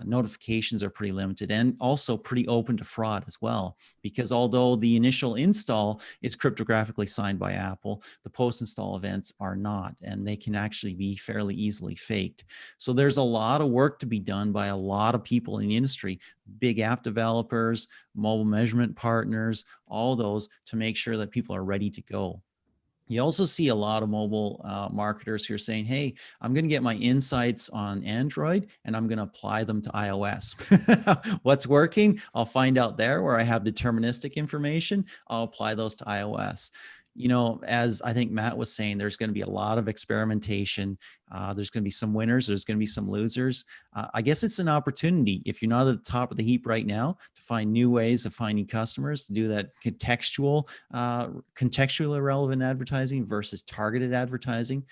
notifications are pretty limited, and also pretty open to fraud as well, because although the initial install is cryptographically signed by Apple, the post-install events are not, and they can actually be fairly easily faked. So there's a lot of work to be done by a lot of people in the industry, big app developers, mobile measurement partners, all those, to make sure that people are ready to go. You also see a lot of mobile marketers who are saying, hey, I'm going to get my insights on Android and I'm going to apply them to iOS. What's working? I'll find out there where I have deterministic information. I'll apply those to iOS. As I think Matt was saying, there's going to be a lot of experimentation. There's going to be some winners. There's going to be some losers. I guess it's an opportunity, if you're not at the top of the heap right now, to find new ways of finding customers, to do that contextually relevant advertising versus targeted advertising.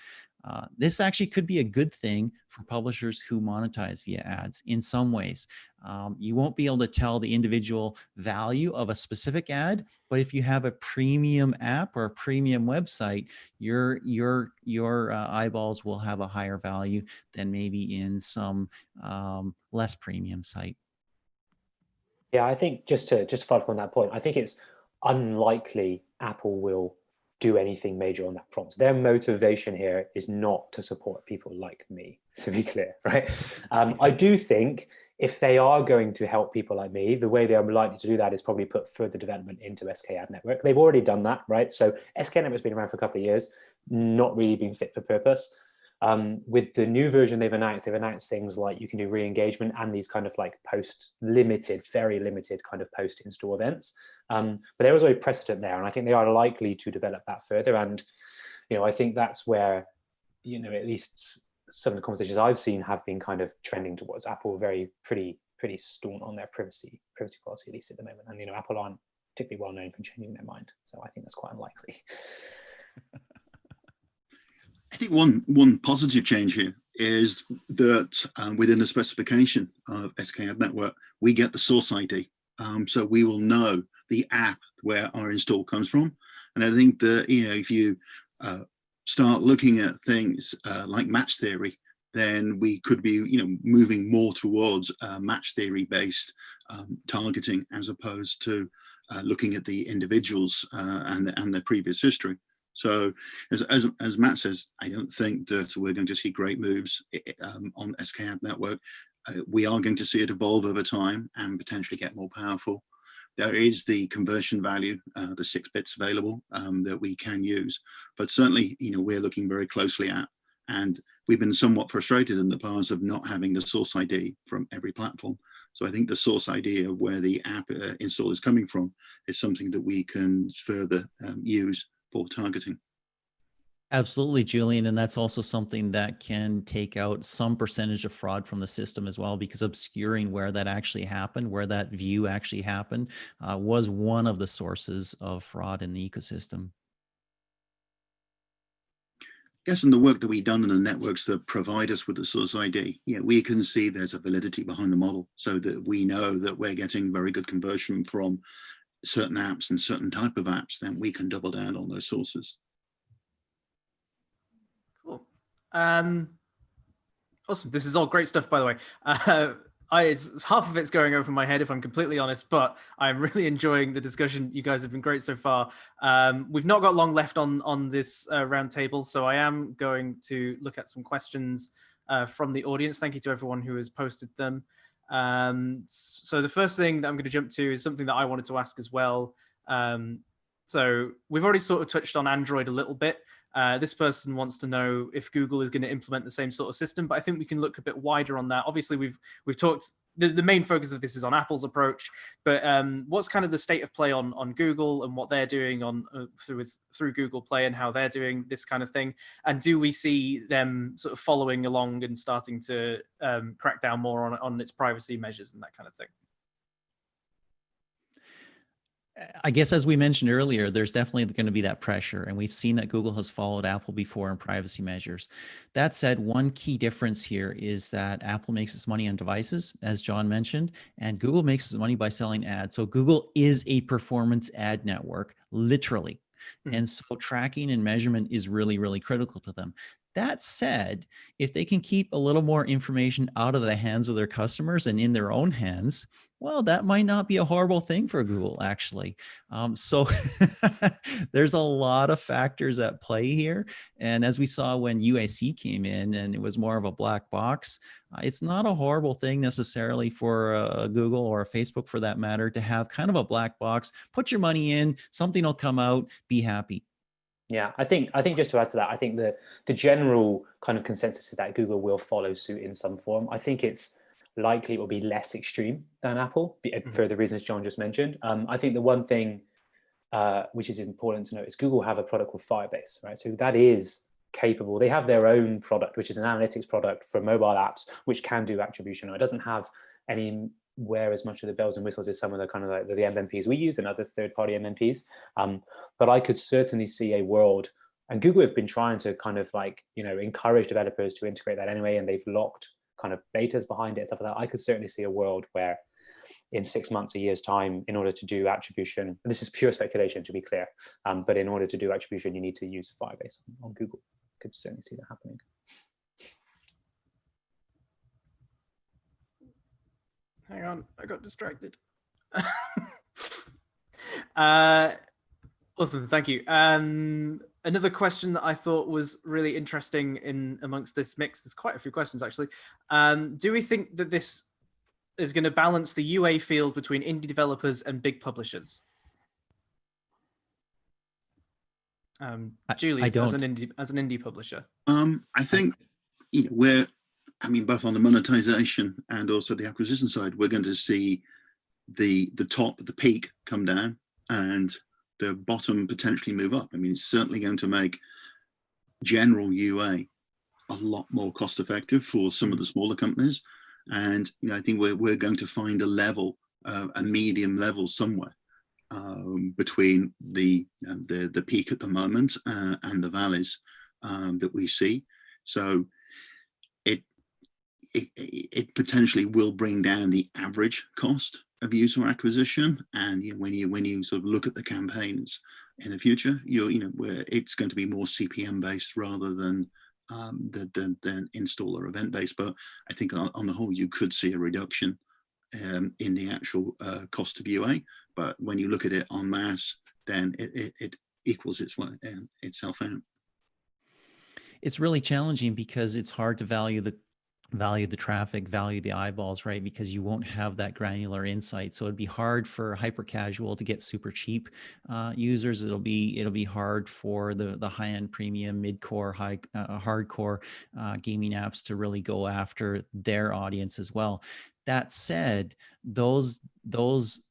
This actually could be a good thing for publishers who monetize via ads in some ways. You won't be able to tell the individual value of a specific ad, but if you have a premium app or a premium website, your eyeballs will have a higher value than maybe in some less premium site. Yeah, I think just to follow up on that point, I think it's unlikely Apple will do anything major on that front. Their motivation here is not to support people like me, to be clear, right? I do think if they are going to help people like me, the way they are likely to do that is probably put further development into SK Ad Network. They've already done that, right? So SK Ad Network's been around for a couple of years, not really been fit for purpose. With the new version they've announced things like you can do re-engagement and these kind of like very limited kind of post-install events. But there was always precedent there, and I think they are likely to develop that further. And I think that's where at least some of the conversations I've seen have been kind of trending towards Apple pretty staunch on their privacy policy, at least at the moment. And Apple aren't particularly well known for changing their mind, so I think that's quite unlikely. I think one positive change here is that within the specification of SK Ad Network, we get the source ID. So we will know the app where our install comes from. And I think that, if you start looking at things like match theory, then we could be, moving more towards match theory based targeting, as opposed to looking at the individuals and their previous history. So as Matt says, I don't think that we're going to see great moves on SK Ad Network. We are going to see it evolve over time and potentially get more powerful. There is the conversion value, the 6 bits available that we can use, but certainly, we're looking very closely at, and we've been somewhat frustrated in the past of not having the source ID from every platform. So I think the source ID of where the app install is coming from is something that we can further use for targeting. Absolutely, Julian. And that's also something that can take out some percentage of fraud from the system as well, because obscuring where that actually happened, where that view actually happened, was one of the sources of fraud in the ecosystem. Yes, and the work that we've done in the networks that provide us with the source ID, we can see there's a validity behind the model, so that we know that we're getting very good conversion from certain apps and certain type of apps. Then we can double down on those sources. Cool. Awesome. This is all great stuff, by the way. It's half of it's going over my head, if I'm completely honest, but I'm really enjoying the discussion. You guys have been great so far. We've not got long left on this round table, so I am going to look at some questions from the audience. Thank you to everyone who has posted them. So the first thing that I'm going to jump to is something that I wanted to ask as well. So we've already sort of touched on Android a little bit. This person wants to know if Google is going to implement the same sort of system, but I think we can look a bit wider on that. Obviously, we've talked, the main focus of this is on Apple's approach, but what's kind of the state of play on Google and what they're doing on through Google Play and how they're doing this kind of thing? And do we see them sort of following along and starting to crack down more on its privacy measures and that kind of thing? I guess, as we mentioned earlier, there's definitely going to be that pressure, and we've seen that Google has followed Apple before in privacy measures. That said, one key difference here is that Apple makes its money on devices, as John mentioned, and Google makes its money by selling ads. So Google is a performance ad network, literally. And so tracking and measurement is really, really critical to them. That said, if they can keep a little more information out of the hands of their customers and in their own hands, well, that might not be a horrible thing for Google, actually. So there's a lot of factors at play here. And as we saw when UAC came in and it was more of a black box, it's not a horrible thing necessarily for a Google or a Facebook, for that matter, to have kind of a black box. Put your money in, something will come out, be happy. Yeah, I think just to add to that, I think the general kind of consensus is that Google will follow suit in some form. I think it's likely it will be less extreme than Apple for the reasons John just mentioned. I think the one thing which is important to note is Google have a product called Firebase, right? So that is capable. They have their own product, which is an analytics product for mobile apps, which can do attribution. It doesn't have anywhere as much of the bells and whistles as some of the kind of like the MMPs we use and other third-party MMPs. But I could certainly see a world, and Google have been trying to kind of like, encourage developers to integrate that anyway, and they've locked kind of betas behind it and stuff like that. I could certainly see a world where in 6 months, a year's time, in order to do attribution, this is pure speculation to be clear, but in order to do attribution, you need to use Firebase on Google. Could certainly see that happening. Hang on, I got distracted. Awesome, thank you. Another question that I thought was really interesting in amongst this mix, there's quite a few questions actually. Do we think that this is going to balance the UA field between indie developers and big publishers? Julie, as an indie publisher. I think we're, both on the monetization and also the acquisition side, we're going to see the peak come down and the bottom potentially move up. It's certainly going to make general UA a lot more cost effective for some of the smaller companies. And I think we're going to find a level, a medium level somewhere between the peak at the moment and the valleys that we see. So it potentially will bring down the average cost of user acquisition. And when you sort of look at the campaigns in the future, where it's going to be more CPM based rather than install or event based. But I think on the whole, you could see a reduction in the actual cost of UA. But when you look at it en masse, then it equals itself out. It's really challenging because it's hard to value the traffic, value the eyeballs, right? Because you won't have that granular insight. So it'd be hard for hyper casual to get super cheap users. It'll be hard for the high end premium, mid-core, hardcore gaming apps to really go after their audience as well. That said, those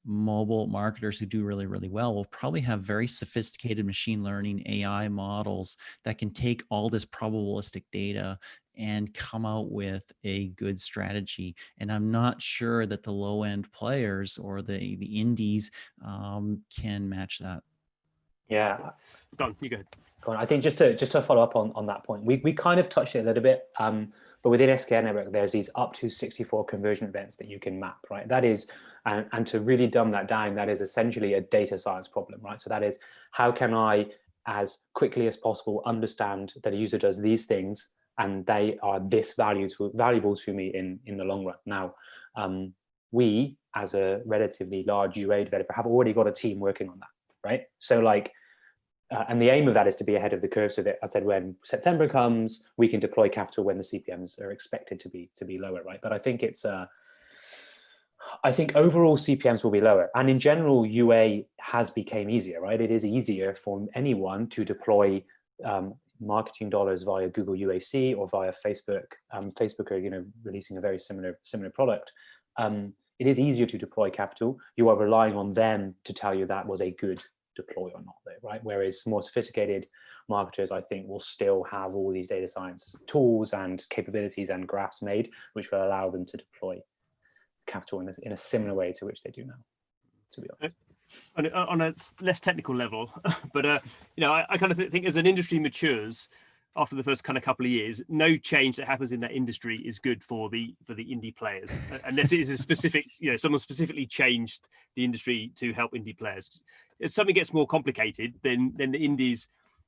mobile marketers who do really, really well will probably have very sophisticated machine learning AI models that can take all this probabilistic data and come out with a good strategy. And I'm not sure that the low end players or the indies can match that. Yeah. Go on, you go ahead. Go on. I think just to follow up on that point, we kind of touched it a little bit, but within SKN Network, there's these up to 64 conversion events that you can map, right? That is, and to really dumb that down, that is essentially a data science problem, right? So that is, how can I, as quickly as possible, understand that a user does these things and they are this valuable to me in the long run. Now, we, as a relatively large UA developer, have already got a team working on that, right? So like, and the aim of that is to be ahead of the curve so that, I said, when September comes, we can deploy capital when the CPMs are expected to be lower, right? But I think I think overall CPMs will be lower. And in general, UA has become easier, right? It is easier for anyone to deploy marketing dollars via Google UAC or via Facebook. Facebook are, releasing a very similar product. It is easier to deploy capital. You are relying on them to tell you that was a good deploy or not, though, right? Whereas more sophisticated marketers, I think, will still have all these data science tools and capabilities and graphs made, which will allow them to deploy capital in a similar way to which they do now, to be honest. On a less technical level, but I kind of think as an industry matures, after the first kind of couple of years, no change that happens in that industry is good for the indie players, unless it is a specific, someone specifically changed the industry to help indie players. If something gets more complicated, then the indies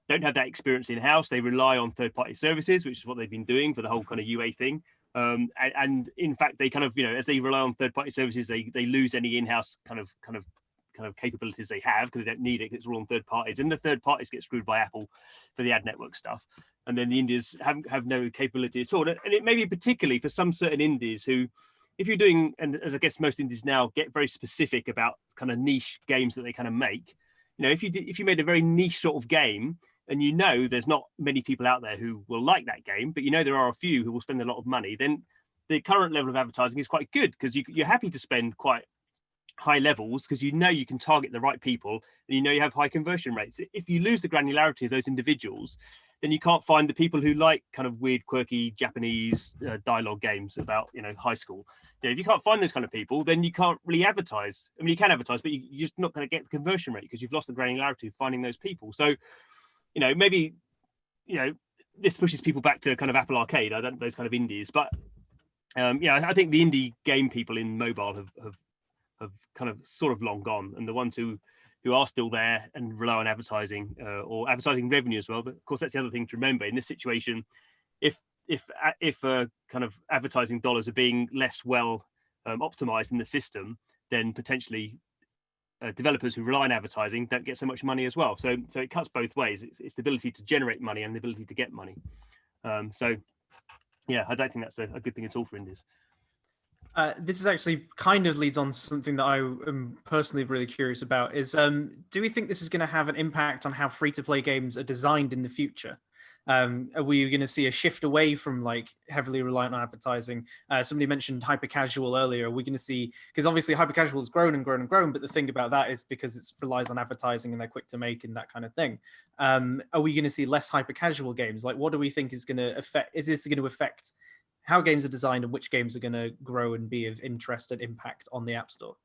don't have that experience in house. They rely on third-party services, which is what they've been doing for the whole kind of UA thing. And in fact, they kind of, as they rely on third-party services, they lose any in-house kind of capabilities they have, because they don't need it, because it's all on third parties, and the third parties get screwed by Apple for the ad network stuff, and then the indies have no capability at all. And it may be particularly for some certain indies who, if you're doing, and as I guess most indies now get very specific about kind of niche games that they kind of make, if you made a very niche sort of game, and there's not many people out there who will like that game, but there are a few who will spend a lot of money, then the current level of advertising is quite good, because you're happy to spend quite high levels, because you can target the right people, and you have high conversion rates. If you lose the granularity of those individuals, then you can't find the people who like kind of weird, quirky Japanese dialogue games about high school. If you can't find those kind of people, then you can't really advertise. I mean, you can advertise, but you're just not going to get the conversion rate, because you've lost the granularity of finding those people. So maybe this pushes people back to kind of Apple Arcade, those kind of indies, but I think the indie game people in mobile have kind of sort of long gone, and the ones who are still there and rely on advertising or advertising revenue as well. But of course, that's the other thing to remember in this situation. If kind of advertising dollars are being less well optimized in the system, then potentially developers who rely on advertising don't get so much money as well. So it cuts both ways. It's the ability to generate money and the ability to get money. So yeah, I don't think that's a good thing at all for indies. This is actually kind of leads on to something that I am personally really curious about is, do we think this is going to have an impact on how free-to-play games are designed in the future? Are we going to see a shift away from like heavily reliant on advertising? Somebody mentioned hyper-casual earlier. Are we going to see, because obviously hyper-casual has grown and grown and grown, but the thing about that is because it relies on advertising and they're quick to make and that kind of thing. Are we going to see less hyper-casual games? Like, what do we think is going to affect, is this going to affect how games are designed and which games are going to grow and be of interest and impact on the App Store?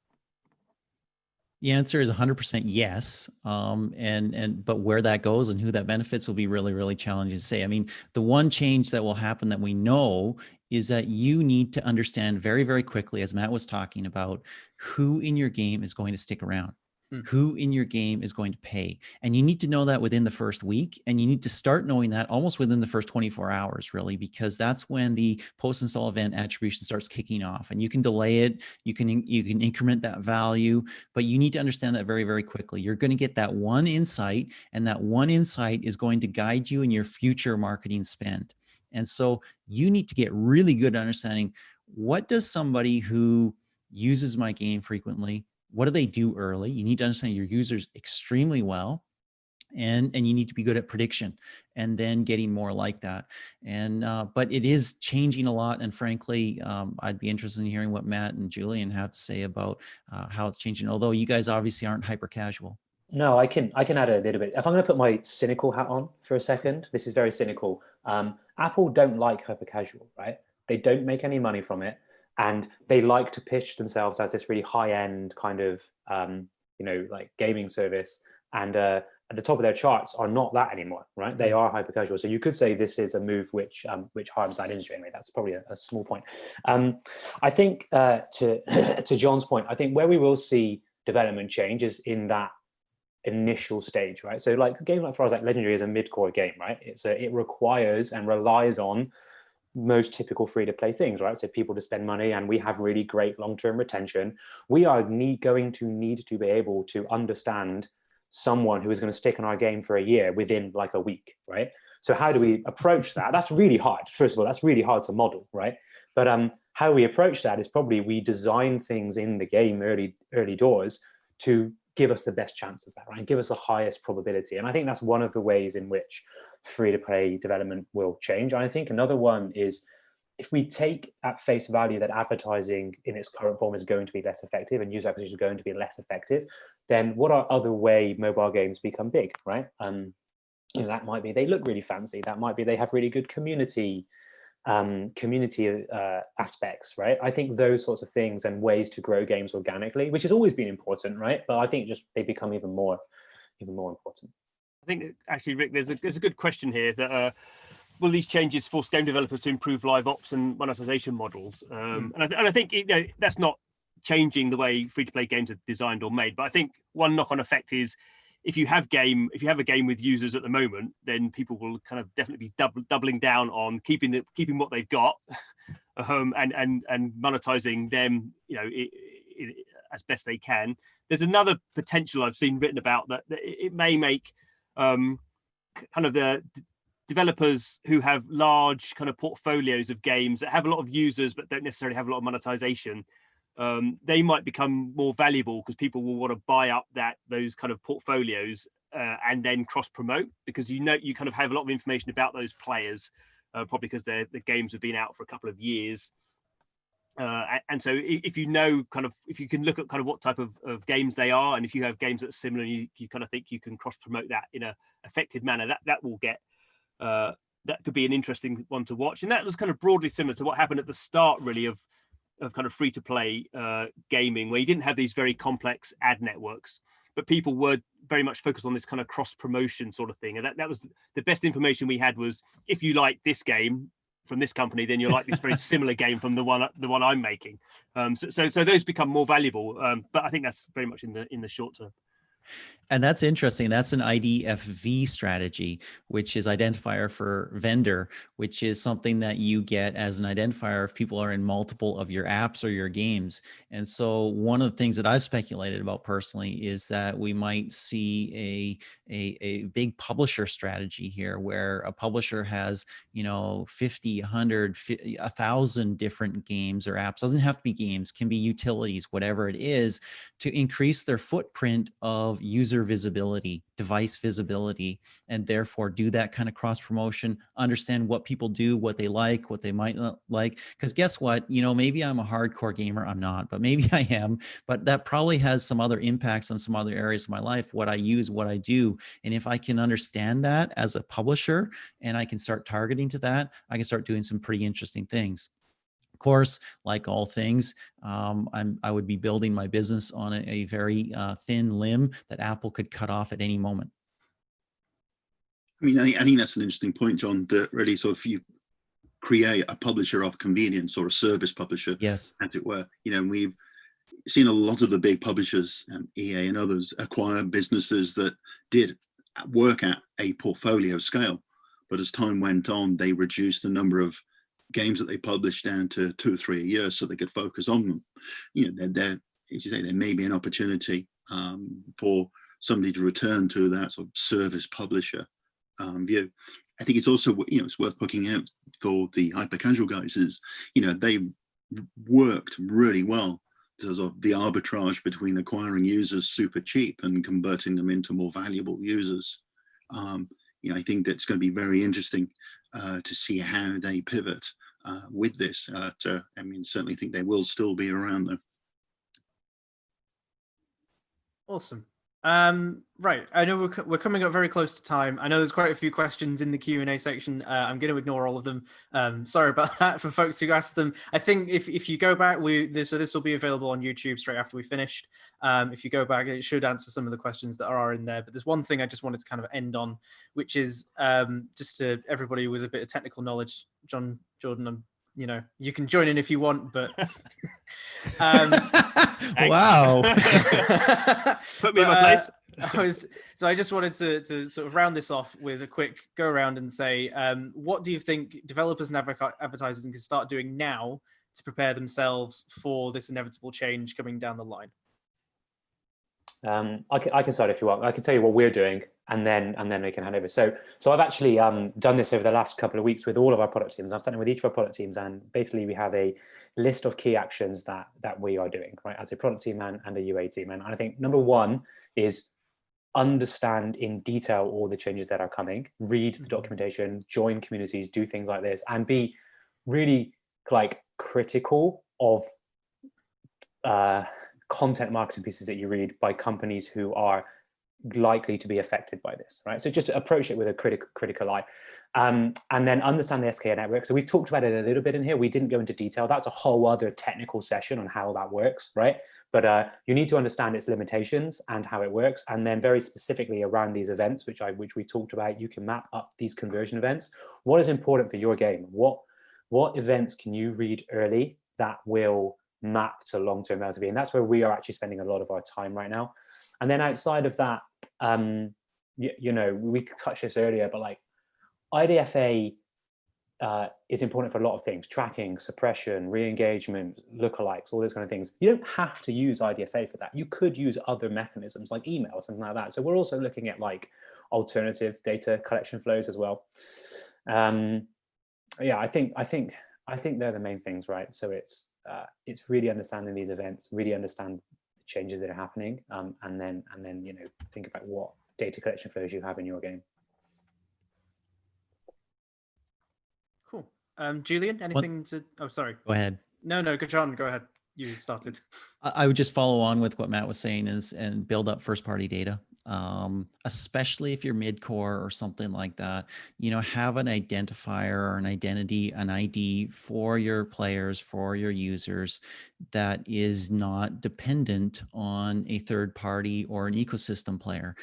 The answer is 100% yes. But where that goes and who that benefits will be really, really challenging to say. I mean, the one change that will happen that we know is that you need to understand very, very quickly, as Matt was talking about, who in your game is going to stick around. Who in your game is going to pay. And you need to know that within the first week, and you need to start knowing that almost within the first 24 hours, really, because that's when the post-install event attribution starts kicking off, and you can delay it. You can increment that value, but you need to understand that very, very quickly. You're going to get that one insight, and that one insight is going to guide you in your future marketing spend. And so you need to get really good at understanding, what does somebody who uses my game frequently, what do they do early? You need to understand your users extremely well, and you need to be good at prediction, and then getting more like that. And but it is changing a lot, and frankly, I'd be interested in hearing what Matt and Julian have to say about how it's changing. Although you guys obviously aren't hyper casual. No, I can add a little bit. If I'm going to put my cynical hat on for a second, this is very cynical. Apple don't like hyper casual, right? They don't make any money from it. And they like to pitch themselves as this really high-end kind of, like gaming service. And at the top of their charts are not that anymore, right? They are hyper-casual. So you could say this is a move which harms that industry. Anyway, that's probably a small point. I think to John's point, I think where we will see development change is in that initial stage, right? So like a game like Legendary is a mid-core game, right? It requires and relies on most typical free-to-play things, right? So people to spend money, and we have really great long-term retention. We are going to need to be able to understand someone who is going to stick in our game for a year within like a week, right? So how do we approach that? That's really hard. First of all, that's really hard to model, right? But how we approach that is probably we design things in the game early doors to give us the best chance of that, right? And give us the highest probability. And I think that's one of the ways in which free-to-play development will change. And I think another one is, if we take at face value that advertising in its current form is going to be less effective and user acquisition is going to be less effective, then what are other way mobile games become big, right? That might be they look really fancy. That might be they have really good community aspects, right? I think those sorts of things and ways to grow games organically, which has always been important, right? But I think just they become even more important. I think actually, Rick, there's a good question here that will these changes force game developers to improve live ops and monetization models? And I think that's not changing the way free-to-play games are designed or made. But I think one knock-on effect is if you have a game with users at the moment, then people will kind of definitely be doubling down on keeping what they've got, and monetizing them, as best they can. There's another potential I've seen written about that it may make kind of the developers who have large kind of portfolios of games that have a lot of users but don't necessarily have a lot of monetization. They might become more valuable because people will want to buy up those kind of portfolios and then cross promote, because you kind of have a lot of information about those players, probably because the games have been out for a couple of years. And so if you can look at kind of what type of games they are, and if you have games that are similar, you kind of think you can cross promote that in a effective manner, that will get that could be an interesting one to watch. And that was kind of broadly similar to what happened at the start, really, of kind of free to play gaming, where you didn't have these very complex ad networks, but people were very much focused on this kind of cross promotion sort of thing. And that was the best information we had, was if you like this game from this company, then you're like this very similar game from the one I'm making. So those become more valuable. But I think that's very much in the short term. And that's interesting. That's an IDFV strategy, which is identifier for vendor, which is something that you get as an identifier if people are in multiple of your apps or your games. And so one of the things that I've speculated about personally is that we might see a big publisher strategy here, where a publisher has, 50, 100, 1,000 different games or apps. Doesn't have to be games, can be utilities, whatever it is, to increase their footprint of user visibility, device visibility, and therefore do that kind of cross promotion, understand what people do, what they like, what they might not like. Because guess what, maybe I'm a hardcore gamer, I'm not, but maybe I am, but that probably has some other impacts on some other areas of my life, what I use, what I do. And if I can understand that as a publisher and I can start targeting to that, I can start doing some pretty interesting things. Of course, like all things, I would be building my business on a very thin limb that Apple could cut off at any moment. I mean, I think that's an interesting point, John, that really sort of you create a publisher of convenience, or a service publisher, yes, as it were. We've seen a lot of the big publishers, EA and others, acquire businesses that did work at a portfolio scale. But as time went on, they reduced the number of games that they published down to 2 or 3 a year, so they could focus on them. There, as you say, there may be an opportunity for somebody to return to that sort of service publisher view. I think it's also, it's worth pointing out for the hyper casual guys is, they worked really well. There's the arbitrage between acquiring users super cheap and converting them into more valuable users. I think that's going to be very interesting to see how they pivot with this. Certainly think they will still be around though. Awesome. Right, I know we're coming up very close to time. I know there's quite a few questions in the Q&A section. I'm going to ignore all of them. Sorry about that for folks who asked them. I think if you go back, so this will be available on YouTube straight after we finished. If you go back, it should answer some of the questions that are in there. But there's one thing I just wanted to kind of end on, which is just to everybody with a bit of technical knowledge. Jordan, you can join in if you want, but wow. Put me in my place. I just wanted to sort of round this off with a quick go around and say, what do you think developers and advertisers can start doing now to prepare themselves for this inevitable change coming down the line? I can start if you want. I can tell you what we're doing, and then we can hand over. So I've actually done this over the last couple of weeks with all of our product teams. I'm starting with each of our product teams, and basically we have a list of key actions that we are doing, right, as a product team and a UA team. And I think number one is understand in detail all the changes that are coming, read the documentation, join communities, do things like this, and be really critical of content marketing pieces that you read by companies who are likely to be affected by this, right? So just approach it with a critical eye, and then understand the SKA network. So we've talked about it a little bit in here. We didn't go into detail. That's a whole other technical session on how that works, right? But you need to understand its limitations and how it works. And then very specifically around these events, which we talked about, you can map up these conversion events. What is important for your game? What events can you read early that will map to long-term LTV? And that's where we are actually spending a lot of our time right now. And then outside of that, you know, we touched this earlier, but like IDFA is important for a lot of things: tracking, suppression, re-engagement, lookalikes, all those kind of things. You don't have to use IDFA for that. You could use other mechanisms like email or something like that. So we're also looking at like alternative data collection flows as well. Yeah, I think they're the main things, right? So it's really understanding these events, really understand the changes that are happening, and then you know, think about what data collection flows you have in your game. Cool. Julian, anything to? Oh, sorry. Go ahead. No, good, John. Go ahead. You started. I would just follow on with what Matt was saying and build up first party data, especially if you're mid-core or something like that. You know, have an identifier or an identity, an ID for your players, for your users that is not dependent on a third party or an ecosystem player.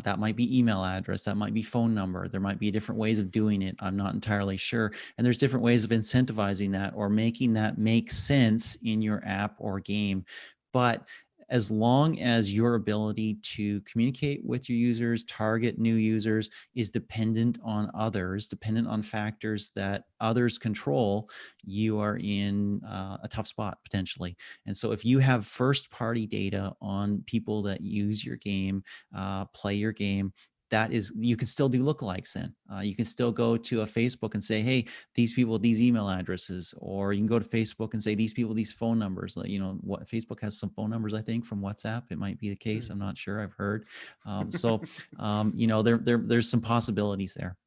That might be email address, that might be phone number. There might be different ways of doing it. I'm not entirely sure. And there's different ways of incentivizing that or making that make sense in your app or game. But as long as your ability to communicate with your users, target new users, is dependent on others, dependent on factors that others control, you are in a tough spot potentially. And so if you have first party data on people that use your game, play your game, that is, you can still do lookalikes then. You can still go to a Facebook and say, hey, these people, these email addresses, or you can go to Facebook and say, these people, these phone numbers. You know, what Facebook has some phone numbers, I think, from WhatsApp. It might be the case. I'm not sure. I've heard. You know, there's some possibilities there.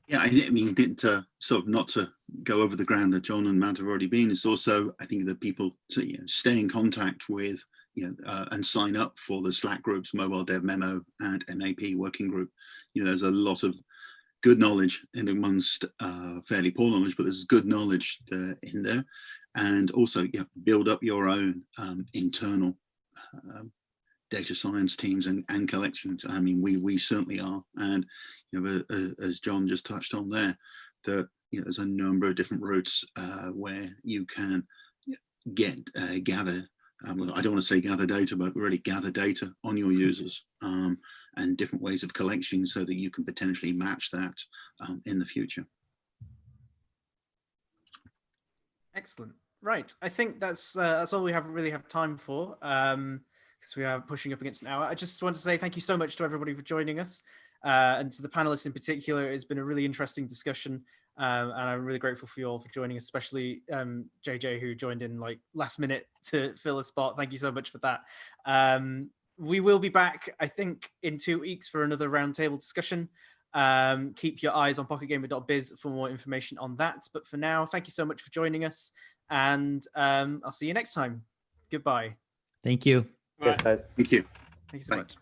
Yeah, I mean, sort of not to go over the ground that John and Matt have already been, it's also, I think, that people to, you know, stay in contact with, you know, and sign up for the Slack groups, Mobile Dev Memo and MAP working group. You know, there's a lot of good knowledge in amongst fairly poor knowledge, but there's good knowledge in there. And also, you know, build up your own internal data science teams and collections. I mean, we certainly are. And, you know, as John just touched on there, that, you know, there's a number of different routes where you can gather, well, I don't want to say gather data, but really gather data on your users and different ways of collection so that you can potentially match that in the future. Excellent. Right. I think that's all we really have time for, because we are pushing up against an hour. I just want to say thank you so much to everybody for joining us, and to the panelists in particular. It's been a really interesting discussion, and I'm really grateful for you all for joining, especially JJ, who joined in like last minute to fill a spot. Thank you so much for that. We will be back, I think, in 2 weeks for another roundtable discussion. Keep your eyes on PocketGamer.biz for more information on that. But for now, thank you so much for joining us, and I'll see you next time. Goodbye. Thank you. Yes, guys. Thank you. Thank you so Bye. much.